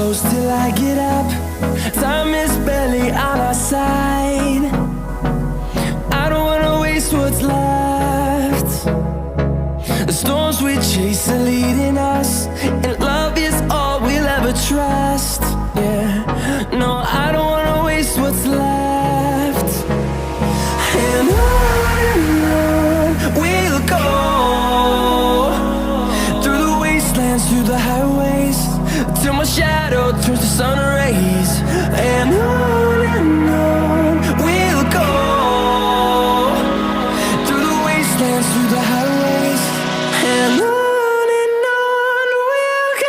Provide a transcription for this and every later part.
close till I get up. Time is barely on our side. I don't wanna waste what's left. The storms we chase are leading us, and love is all we'll ever trust. Yeah, no, I don't wanna waste what's left. And on we'll go, through the wastelands, through the highways, till my shadow turns to sun rays. And on we'll go, through the wastelands, through the highways, and on we'll go.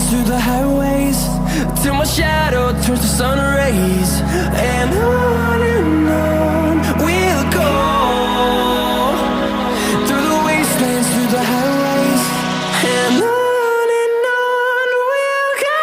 Through the highways, till my shadow turns to sun rays. And on we'll go, through the wastelands, through the highways, and on we'll go.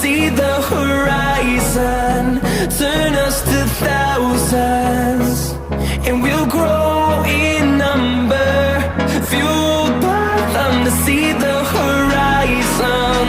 See the horizon turn us to thousands, and we'll grow in number, fueled by them to see the horizon.